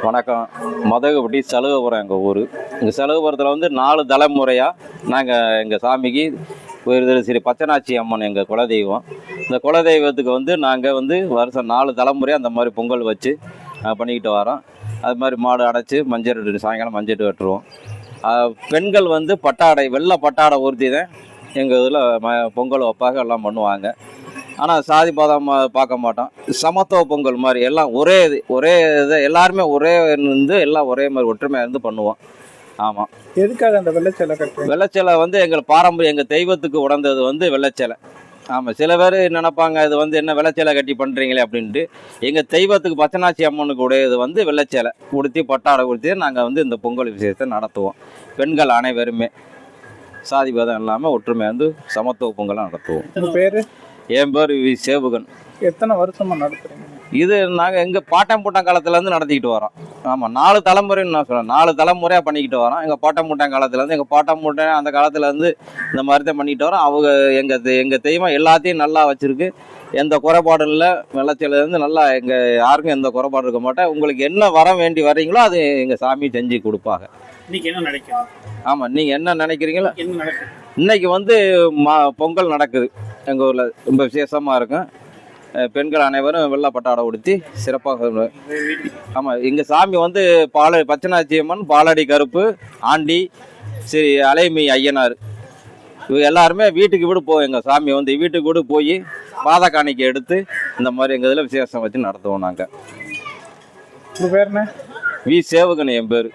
வணக்கம். மதகுபட்டி சலுகைபுரம் எங்கள் ஊர். இந்த சலுகைபுரத்தில் வந்து 4 தலைமுறையாக நாங்கள் எங்கள் சாமிக்கு ஸ்ரீ பச்சனாச்சி அம்மன் எங்கள் குலதெய்வம். இந்த குலதெய்வத்துக்கு வந்து நாங்கள் வந்து வருஷம் 4 தலைமுறையாக அந்த மாதிரி பொங்கல் வச்சு பண்ணிக்கிட்டு வரோம். அது மாதிரி மாடு அடைச்சி மஞ்சள் சாயங்காலம் மஞ்சள் வெட்டுருவோம். பெண்கள் வந்து பட்டாடை வெள்ளை பட்டாடை ஊர்த்தி தான் எங்கள் இதில் பொங்கல் வைப்பாக எல்லாம் பண்ணுவாங்க. ஆனால் சாதி பாதம் பார்க்க மாட்டோம். சமத்துவ பொங்கல் மாதிரி எல்லாம் ஒரே இதை எல்லாருமே ஒரே இருந்து எல்லாம் ஒரே மாதிரி ஒற்றுமையாக இருந்து பண்ணுவோம். ஆமாம். எதுக்காக அந்த வெள்ளைச்சேலை கட்டுறீங்க? வெள்ளைச்சேலை வந்து எங்கள் பாரம்பரியம், எங்கள் தெய்வத்துக்கு உடந்தது வந்து வெள்ளைச்சேலை. ஆமாம். சில பேர் நினைப்பாங்க இது வந்து என்ன வெள்ளைச்சேலை கட்டி பண்ணுறீங்களே அப்படின்ட்டு. எங்கள் தெய்வத்துக்கு பச்சனாச்சி அம்மனுக்கு உடையது வந்து வெள்ளைச்சேலை உடுத்தி பட்டாடை உடுத்தி நாங்கள் வந்து இந்த பொங்கல் விஷயத்தை நடத்துவோம். பெண்கள் அனைவருமே சாதி பேதம் இல்லாமல் ஒற்றுமையாக வந்து சமத்துவ பொங்கலாக நடத்துவோம். உங்கள் பேர்? என் பேர் வி சேவுகன். எத்தனை வருஷமாக நடத்துகிறீங்க இது? நாங்கள் எங்கள் பாட்டம் பூட்டம் காலத்துலேருந்து நடத்திக்கிட்டு வரோம். ஆமாம், 4 தலைமுறைன்னு நான் சொல்கிறேன். 4 தலைமுறையாக பண்ணிக்கிட்டு வரோம். எங்கள் பாட்டம் பூட்டம் காலத்துலேருந்து, எங்கள் பாட்டம் பூட்டம் அந்த காலத்துலேருந்து இந்த மாதிரி தான் பண்ணிக்கிட்டு வரோம். அவங்க எங்கள் தெய்வம் எல்லாத்தையும் நல்லா வச்சுருக்கு. எந்த குறைபாடும் இல்லை. வெள்ளச்சேலேருந்து நல்லா எங்கள் யாருக்கும் எந்த குறைபாடும் இருக்க மாட்டேன். உங்களுக்கு என்ன வர வேண்டி வர்றீங்களோ அது எங்கள் சாமி செஞ்சு கொடுப்பாங்க. இன்னைக்கு என்ன நினைக்கிறீங்க? ஆமாம், நீங்கள் என்ன நினைக்கிறீங்களோ. என்ன நடக்குது இன்றைக்கி வந்து பொங்கல் நடக்குது எங்கள் ஊரில். ரொம்ப விசேஷமாக இருக்கும். பெண்கள் அனைவரும் வெள்ளை பட்டாடை உடுத்தி சிறப்பாக. ஆமாம், எங்கள் சாமி வந்து பச்சனாச்சி அம்மன், பாலடி கருப்பு, ஆண்டி, ஸ்ரீ அலைமி ஐயனார் இவங்க எல்லாருமே வீட்டுக்கு வீடு போவோம். எங்கள் சாமி வந்து வீட்டுக்கு வீடு போய் பாத காணிக்கை எடுத்து இந்த மாதிரி எங்கள் இதில் விசேஷம் வச்சு நடத்துவோம் நாங்கள். உங்கள் பேர் என்ன? வி சேவகன் என் பேர்.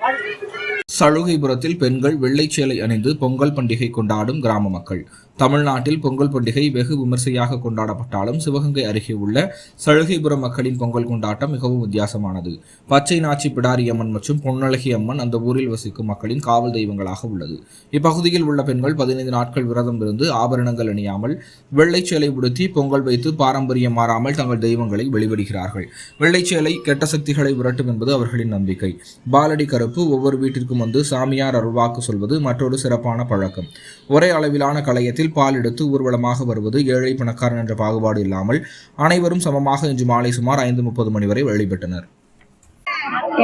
சலுகைபுரத்தில் பெண்கள் வெள்ளைச்சேலை அணிந்து பொங்கல் பண்டிகை கொண்டாடும் கிராம மக்கள். தமிழ்நாட்டில் பொங்கல் பண்டிகை வெகு விமர்சையாக கொண்டாடப்பட்டாலும் சிவகங்கை அருகே உள்ள சலுகைபுரம் மக்களின் பொங்கல் கொண்டாட்டம் மிகவும் வித்தியாசமானது. பச்சை நாச்சி பிடாரி அம்மன் மற்றும் பொன்னழகி அம்மன் அந்த ஊரில் வசிக்கும் மக்களின் காவல் தெய்வங்களாக உள்ளது. இப்பகுதியில் உள்ள பெண்கள் 15 நாட்கள் விரதம் இருந்து ஆபரணங்கள் அணியாமல் வெள்ளைச்சேலை உடுத்தி பொங்கல் வைத்து பாரம்பரியம் மாறாமல் தங்கள் தெய்வங்களை வெளிவிடுகிறார்கள். வெள்ளைச்சேலை கெட்ட சக்திகளை விரட்டும் என்பது அவர்களின் நம்பிக்கை. பாலடி கருப்பு ஒவ்வொரு வீட்டிற்கும் வந்து சாமியார் அருள்வாக்கு சொல்வது மற்றொரு சிறப்பான பழக்கம். ஒரே அளவிலான களையத்தில் பால் எடுத்து ஊர்வலமாக வருவது ஏழை பணக்காரன் என்ற பாகுபாடு இல்லாமல் அனைவரும் சமமாக இன்று மாலை சுமார் 5:30 மணி வரை வழிபட்டனர்.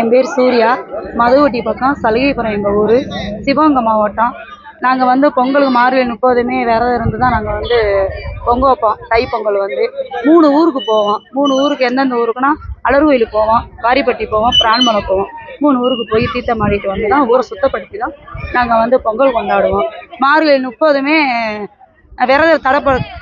என் பேர் சூர்யா. மதுவட்டி பக்கம் சலுகைபுரம் எங்கள் ஊர், சிவகங்கை மாவட்டம். நாங்கள் வந்து பொங்கலுக்கு மார்கழி 30 விரதம் இருந்து தான் நாங்கள் வந்து பொங்கல் வைப்போம். தை பொங்கல் வந்து 3 ஊருக்கு போவோம். 3 ஊருக்கு எந்தெந்த ஊருக்குன்னா அலர் கோயிலுக்கு போவோம், வாரிப்பட்டி போவோம், பிரான்மலை போவோம். 3 ஊருக்கு போய் தீர்த்தம் ஆடிட்டு வந்து தான் ஊரை சுத்தப்படுத்தி தான் நாங்கள் வந்து பொங்கல் கொண்டாடுவோம். மார்கழி 30 விரதம்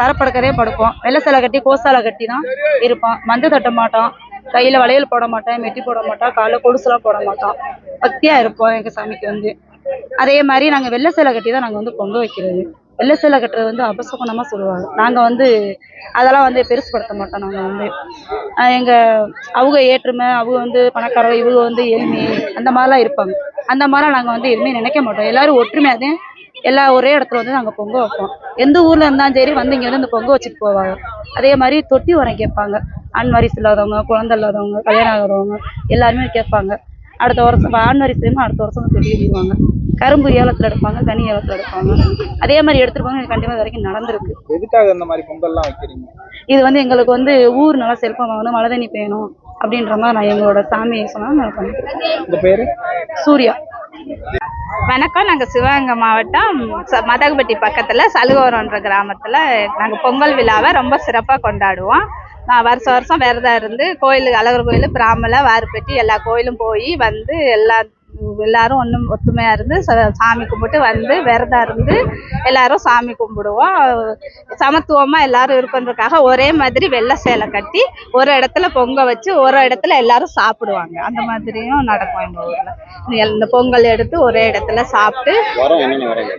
தரப்படுக்கதே படுப்போம். வெள்ளை சேலை கட்டி கோசாலை கட்டி தான் இருப்போம். மஞ்சள் தட்ட மாட்டோம், கையில் வளையல் போட மாட்டோம், மெட்டி போட மாட்டோம், காலைல கொலுசுலாம் போட மாட்டோம். பக்தியாக இருப்போம் எங்கள் சாமிக்கு வந்து. அதே மாதிரி நாங்கள் வெள்ளை சேலை கட்டி தான் நாங்கள் வந்து பொங்கல் வைக்கிறது. வெள்ளை சேலை கட்டுறது வந்து அபசகுணமாக சொல்லுவாங்க. நாங்கள் வந்து அதெல்லாம் வந்து பெருசுப்படுத்த மாட்டோம். நாங்கள் வந்து அவங்க ஏற்றுமை, அவங்க வந்து பணக்காரங்க, இவங்க வந்து ஏழ்மை, அந்த மாதிரிலாம் இருப்பாங்க. அந்த மாதிரிலாம் நாங்கள் வந்து எதுவுமே நினைக்க மாட்டோம். எல்லோரும் ஒற்றுமையாக எல்லாம் ஒரே இடத்துல வந்து நாங்கள் பொங்கல் வைப்போம். எந்த ஊரில் இருந்தாலும் சரி வந்து இங்கே வந்து இந்த பொங்கல் வச்சுட்டு போவாங்க. அதே மாதிரி தொட்டி உரம் கேட்பாங்க. ஆண் வாரிசு இல்லாதவங்க, குழந்தை இல்லாதவங்க, கல்யாணம் ஆகிறவங்க எல்லாருமே கேட்பாங்க. அடுத்த வருஷம் ஆண் வாரிசு அடுத்த வருஷம் தொட்டி கட்டிடுவாங்க. கரும்பு ஏலத்தில் எடுப்பாங்க, கனி ஏலத்தில் எடுப்பாங்க. அதே மாதிரி எடுத்துருப்பாங்க. கண்டிப்பாக இது வரைக்கும் நடந்திருக்கு. எதுக்காக இந்த மாதிரி பொங்கல்லாம் வைக்கிறீங்க? இது வந்து எங்களுக்கு வந்து ஊர் நல்லா செழிப்பாக வந்து மழை தண்ணி பெய்யணும் அப்படின்ற மாதிரி நான் எங்களோட சாமியை சொன்னால் நான் பண்ணிக்கிறேன். இந்த பேர்? சூர்யா. வணக்கம். நாங்கள் சிவகங்கை மாவட்டம் மதகுபட்டி பக்கத்தில் சலுகைபுரம்ன்ற கிராமத்தில் நாங்கள் பொங்கல் விழாவை ரொம்ப சிறப்பாக கொண்டாடுவோம். வருஷம் வருஷம் விரதம் இருந்து கோயில், அழகர் கோயில், பிராமலை, வாரிப்பட்டி எல்லா கோயிலும் போய் வந்து எல்லாரும் ஒத்துமையாக இருந்து சாமி கும்பிட்டு வந்து விரதம் இருந்து எல்லாரும் சாமி கும்பிடுவோம். சமத்துவமாக எல்லாரும் இருக்கிறதுக்காக ஒரே மாதிரி வெள்ளை சேலை கட்டி ஒரு இடத்துல பொங்கல் வச்சு ஒரு இடத்துல எல்லாரும் சாப்பிடுவாங்க. அந்த மாதிரியும் நடக்கும் எங்கள் ஊரில். இந்த பொங்கல் எடுத்து ஒரே இடத்துல சாப்பிட்டு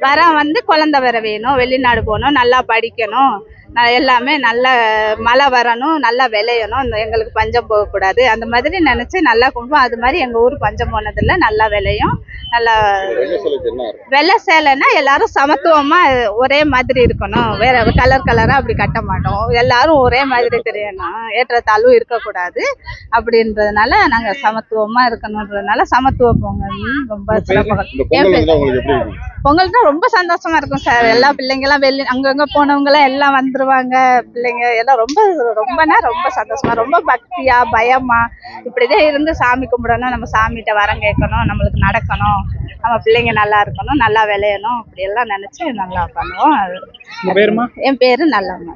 வரம் வந்து குழந்தை வர வேணும், வெளிநாடு போகணும், நல்லா படிக்கணும், எல்லாமே நல்ல மழை வரணும், நல்லா விளையணும், எங்களுக்கு பஞ்சம் போகக்கூடாது, அந்த மாதிரி நினச்சி நல்லா கும்பிடுவோம். அது மாதிரி எங்கள் ஊர் பஞ்சம் போனதில்லை, நல்லா விளையும். நல்லா வெள்ளை சேலைன்னா எல்லாரும் சமத்துவமா ஒரே மாதிரி இருக்கணும், வேற கலர் கலரா அப்படி கட்ட மாட்டோம், எல்லாரும் ஒரே மாதிரி தெரியணும், ஏற்றத்தாழ்வும் இருக்கக்கூடாது அப்படின்றதுனால நாங்க சமத்துவமா இருக்கணும்ன்றதுனால சமத்துவ பொங்கல் ரொம்ப சிறப்பாக. பொங்கல் தான் ரொம்ப சந்தோஷமா இருக்கும் சார். எல்லா பிள்ளைங்க எல்லாம் அங்கங்க போனவங்க எல்லாம் எல்லாம் வந்துருவாங்க, பிள்ளைங்க எல்லாம் ரொம்பனா ரொம்ப சந்தோஷமா, ரொம்ப பக்தியா பயமா இப்படிதான் இருந்து சாமி கும்பிடணும், நம்ம சாமிகிட்ட வரம் கேட்கணும், நம்மளுக்கு நடக்கணும், நம்ம பிள்ளைங்க நல்லா இருக்கணும், நல்லா விளையணும், இப்படி எல்லாம் நினைச்சு நல்லா பண்ணுவோம். உங்க பேருமா? என் பேரு நல்லம்மா.